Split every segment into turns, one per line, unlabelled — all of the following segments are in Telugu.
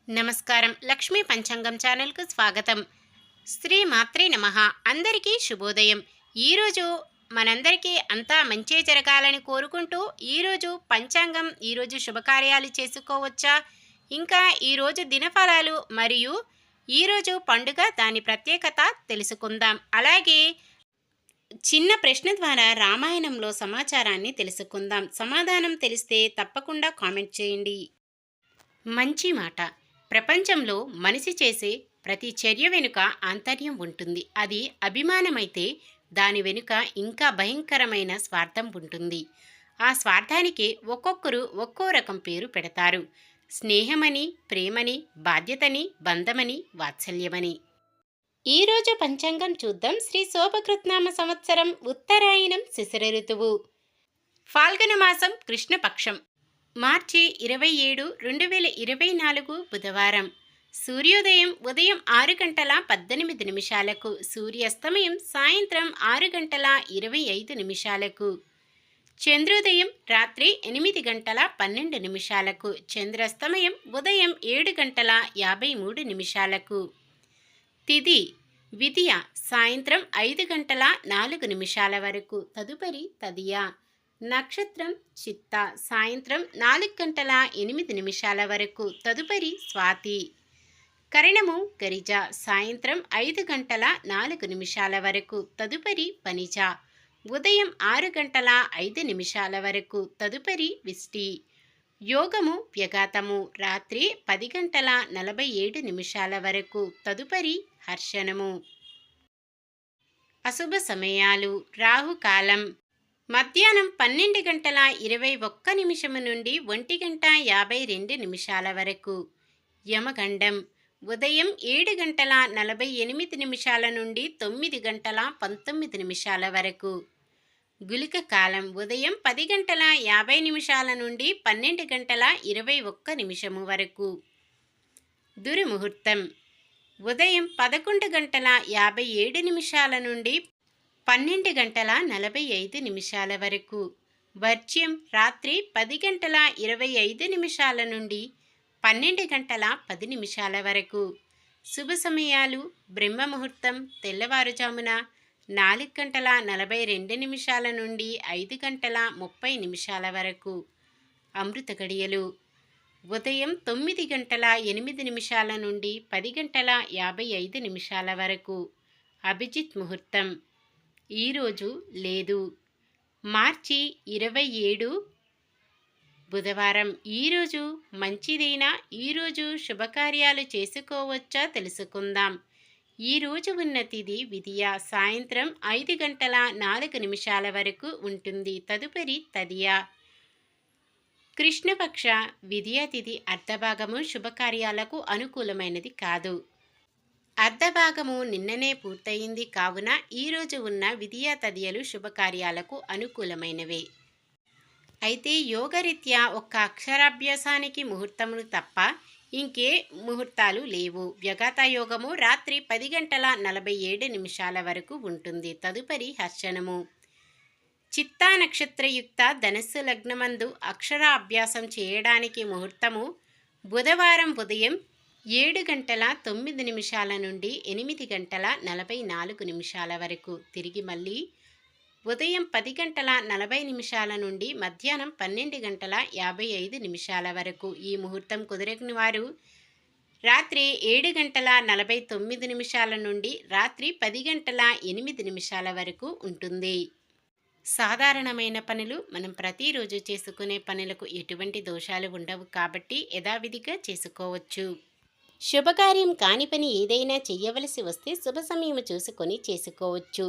నమస్కారం. లక్ష్మీ పంచాంగం ఛానల్‌కు స్వాగతం. శ్రీ మాత్రే నమః. అందరికీ శుభోదయం. ఈరోజు మనందరికీ అంతా మంచే జరగాలని కోరుకుంటూ ఈరోజు పంచాంగం, ఈరోజు శుభకార్యాలు చేసుకోవచ్చా? ఇంకా ఈరోజు దినఫలాలు మరియు ఈరోజు పండుగ దాని ప్రత్యేకత తెలుసుకుందాం. అలాగే చిన్న ప్రశ్న ద్వారా రామాయణంలో సమాచారాన్ని తెలుసుకుందాం. సమాధానం తెలిస్తే తప్పకుండా కామెంట్ చేయండి. మంచి మాట. ప్రపంచంలో మనిషి చేసే ప్రతి చర్య వెనుక ఆంతర్యం ఉంటుంది. అది అభిమానమైతే దాని వెనుక ఇంకా భయంకరమైన స్వార్థం ఉంటుంది. ఆ స్వార్థానికి ఒక్కొక్కరు ఒక్కో రకం పేరు పెడతారు. స్నేహమని, ప్రేమని, బాధ్యతని, బంధమని, వాత్సల్యమని. ఈరోజు పంచాంగం చూద్దాం. శ్రీ శోభకృత్నామ సంవత్సరం ఉత్తరాయణం శిశిర ఋతువు, ఫాల్గుణ మాసం కృష్ణపక్షం, మార్చి 27, 2024 బుధవారం. సూర్యోదయం ఉదయం 6:18 సూర్యాస్తమయం సాయంత్రం 6:25. చంద్రోదయం రాత్రి 8:12 చంద్రాస్తమయం ఉదయం 7:53. తిథి విదియ సాయంత్రం 5:04 వరకు, తదుపరి తదియ. నక్షత్రం చిత్త సాయంత్రం 4:08 వరకు, తదుపరి స్వాతి. కరణము గరిజ సాయంత్రం 5:04 వరకు, తదుపరి వనిజ. ఉదయం 6:05 వరకు, తదుపరి విష్టి. యోగము వ్యఘాతము రాత్రి 10:47 వరకు, తదుపరి హర్షణము. అశుభ సమయాలు రాహుకాలం మధ్యాహ్నం 12:21 నుండి 1:52 వరకు. యమగండం ఉదయం 7:48 నుండి 9:19 వరకు. గుళిక కాలం ఉదయం 10:50 నుండి 12:21 వరకు. దుర్ముహూర్తం ఉదయం 11:57 నుండి 12:45 వరకు. వర్జ్యం రాత్రి 10:25 నుండి 12:10 వరకు. శుభ సమయాలు బ్రహ్మముహూర్తం తెల్లవారుజామున 4:42 నుండి 5:30 వరకు. అమృత గడియలు ఉదయం 9:08 నుండి 10:55 వరకు. అభిజిత్ ముహూర్తం ఈరోజు లేదు. మార్చి 27 బుధవారం. ఈరోజు మంచిదేనా? ఈరోజు శుభకార్యాలు చేసుకోవచ్చా తెలుసుకుందాం. ఈరోజు ఉన్న తిథి విదియ సాయంత్రం 5:04 వరకు ఉంటుంది, తదుపరి తదియ. కృష్ణపక్ష విదియ తిథి అర్ధభాగము శుభకార్యాలకు అనుకూలమైనది కాదు. అర్ధభాగము నిన్ననే పూర్తయింది కావున ఈరోజు ఉన్న విదియ తదియలు శుభకార్యాలకు అనుకూలమైనవే. అయితే యోగరీత్యా ఒక్క అక్షరాభ్యాసానికి ముహూర్తములు తప్ప ఇంకే ముహూర్తాలు లేవు. వ్యఘాత యోగము రాత్రి 10:47 వరకు ఉంటుంది, తదుపరి హర్షణము. చిత్తా నక్షత్రయుక్త ధనస్సు లగ్నమందు అక్షరాభ్యాసం చేయడానికి ముహూర్తము బుధవారం ఉదయం 7:09 నుండి 8:44 వరకు. తిరిగి మళ్ళీ ఉదయం 10:40 నుండి మధ్యాహ్నం 12:55 వరకు. ఈ ముహూర్తం కుదరని వారు రాత్రి 7:49 నుండి రాత్రి 10:08 వరకు ఉంటుంది. సాధారణమైన పనులు మనం ప్రతిరోజు చేసుకునే పనులకు ఎటువంటి దోషాలు ఉండవు కాబట్టి యథావిధిగా చేసుకోవచ్చు. శుభకార్యం కాని పని ఏదైనా చెయ్యవలసి వస్తే శుభ సమయం చూసుకొని చేసుకోవచ్చు.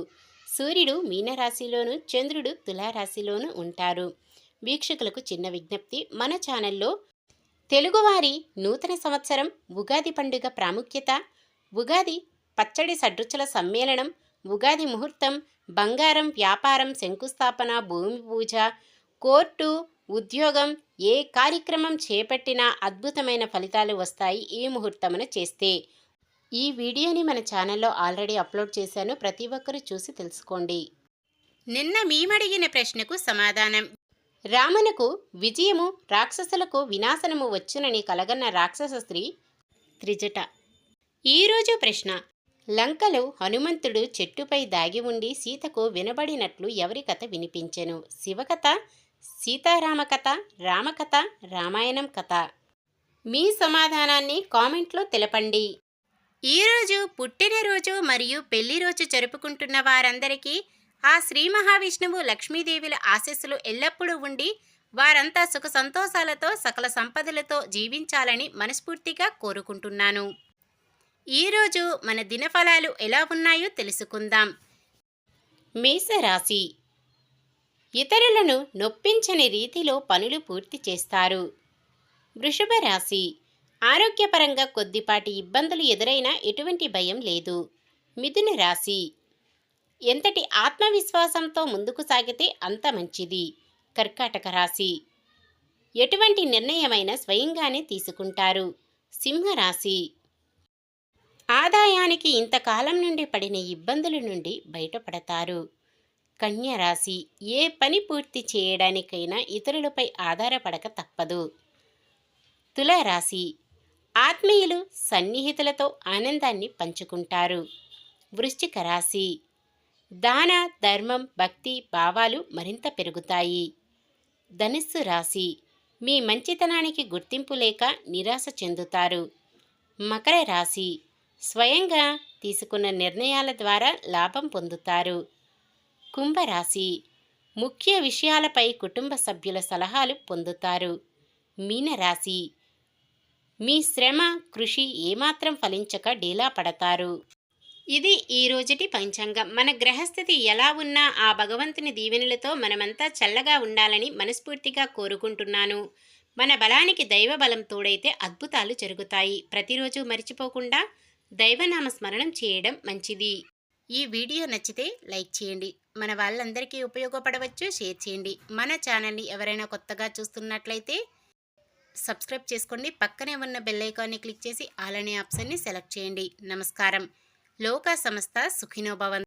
సూర్యుడు మీనరాశిలోను, చంద్రుడు తులారాశిలోను ఉంటారు. వీక్షకులకు చిన్న విజ్ఞప్తి. మన ఛానల్లో తెలుగువారి నూతన సంవత్సరం, ఉగాది పండుగ ప్రాముఖ్యత, ఉగాది పచ్చడి షడ్రుచుల సమ్మేళనం, ఉగాది ముహూర్తం, బంగారం వ్యాపారం, శంకుస్థాపన, భూమి పూజ, కోర్టు, ఉద్యోగం, ఏ కార్యక్రమం చేపట్టినా అద్భుతమైన ఫలితాలు వస్తాయి ఈ ముహూర్తమున చేస్తే. ఈ వీడియోని మన ఛానల్లో ఆల్రెడీ అప్లోడ్ చేశాను, ప్రతి ఒక్కరూ చూసి తెలుసుకోండి. నిన్న మేమడిగిన ప్రశ్నకు సమాధానం. రామునకు విజయము, రాక్షసులకు వినాశనము వచ్చునని కలగన్న రాక్షస స్త్రీ త్రిజట. ఈరోజు ప్రశ్న: లంకలో హనుమంతుడు చెట్టుపై దాగి ఉండి సీతకు వినబడినట్లు ఎవరి కథ వినిపించెను? శివకథ, సీతారామ కథ, రామకథ, రామాయణం కథ? మీ సమాధానాన్ని కామెంట్లో తెలపండి. ఈరోజు పుట్టినరోజు మరియు పెళ్లి రోజు జరుపుకుంటున్న వారందరికీ ఆ శ్రీ మహావిష్ణువు లక్ష్మీదేవుల ఆశీస్సులు ఎల్లప్పుడూ ఉండి వారంతా సుఖ సంతోషాలతో సకల సంపదలతో జీవించాలని మనస్ఫూర్తిగా కోరుకుంటున్నాను. ఈరోజు మన దినఫలాలు ఎలా ఉన్నాయో తెలుసుకుందాం. మేషరాశి: ఇతరులను నొప్పించని రీతిలో పనులు పూర్తి చేస్తారు. వృషభ రాశి: ఆరోగ్యపరంగా కొద్దిపాటి ఇబ్బందులు ఎదురైనా ఎటువంటి భయం లేదు. మిథున రాశి: ఎంతటి ఆత్మవిశ్వాసంతో ముందుకు సాగితే అంత మంచిది. కర్కాటక రాశి: ఎటువంటి నిర్ణయమైనా స్వయంగానే తీసుకుంటారు. సింహరాశి: ఆదాయానికి ఇంతకాలం నుండి పడిన ఇబ్బందుల నుండి బయటపడతారు. కన్య రాశి: ఏ పని పూర్తి చేయడానికైనా ఇతరులపై ఆధారపడక తప్పదు. తులారాశి: ఆత్మీయులు సన్నిహితులతో ఆనందాన్ని పంచుకుంటారు. వృశ్చిక రాశి: దాన ధర్మం భక్తి భావాలు మరింత పెరుగుతాయి. ధనుస్సు రాశి: మీ మంచితనానికి గుర్తింపు లేక నిరాశ చెందుతారు. మకర రాశి: స్వయంగా తీసుకున్న నిర్ణయాల ద్వారా లాభం పొందుతారు. కుంభరాశి: ముఖ్య విషయాలపై కుటుంబ సభ్యుల సలహాలు పొందుతారు. మీనరాశి: మీ శ్రమ కృషి ఏమాత్రం ఫలించక డీలా పడతారు. ఇది ఈ రోజుటి పంచాంగం. మన గ్రహస్థితి ఎలా ఉన్నా ఆ భగవంతుని దీవెనలతో మనమంతా చల్లగా ఉండాలని మనస్ఫూర్తిగా కోరుకుంటున్నాను. మన బలానికి దైవ బలం తోడైతే అద్భుతాలు జరుగుతాయి. ప్రతిరోజు మర్చిపోకుండా దైవనామ స్మరణం చేయడం మంచిది. ఈ వీడియో నచ్చితే లైక్ చేయండి. మన వాళ్ళందరికీ ఉపయోగపడవచ్చు, షేర్ చేయండి. మన ఛానల్ని ఎవరైనా కొత్తగా చూస్తున్నట్లయితే సబ్స్క్రైబ్ చేసుకోండి. పక్కనే ఉన్న బెల్ ఐకాన్ని క్లిక్ చేసి ఆల్ అనే ఆప్షన్ని సెలెక్ట్ చేయండి. నమస్కారం. లోకా సమస్త సుఖినో భవంతు.